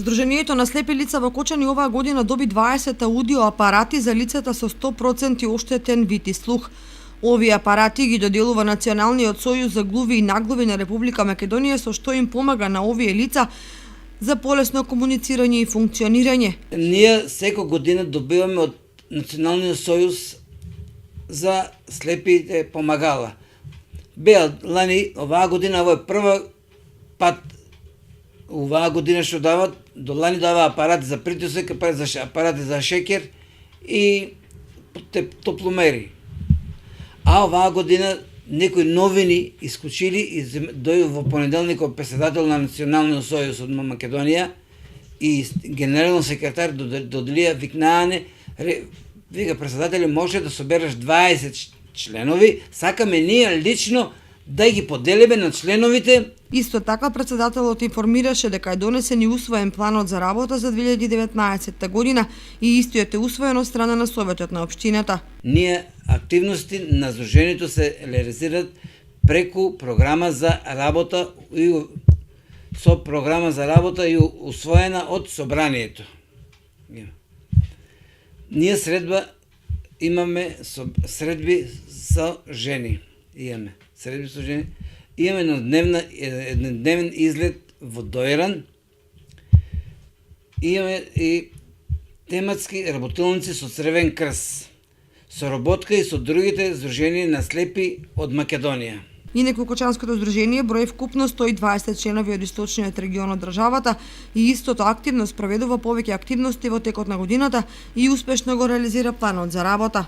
Здруженијето на слепи лица во Кочани оваа година доби 20 аудио апарати за лицата со 100% оштетен вид и слух. Овие апарати ги доделува Националниот сојуз за глуви и наглуви на Република Македонија, со што им помага на овие лица за полесно комуницирање и функционирање. Ние секој година добиваме од Националниот сојуз за слепите помагала. Беа лани, оваа година, ово е прва пат оваа година што дават, до лани дава апарати за притисок, апарати за шекер и топломери. А оваа година некои новини исклучили и дојде во понеделникот председател на Националниот сојуз од Македонија и генерален секретар доделија викнаане, вика председателе, може да собереш 20 членови, сакаме ние лично да ги поделиме на членовите. Исто така, председателот информираше дека е донесен и усвоен планот за работа за 2019 година и истиот е усвоен од страна на Советот на општината. Ние активности на Сдруженијето се реализираат преку програма за работа и со програма за работа и усвоена од собранието. Ние средба имаме средби со жени. Имаме средби со жени. Имаме еднодневен излет во Дојран. Имаме и тематски работилници со Црвен крст, соработка и со другите здруженија на слепи од Македонија. Инаку Кочанското здружение брои вкупно 120 членови од источниот регион од државата и истото активно спроведува повеќе активности во текот на годината и успешно го реализира планот за работа.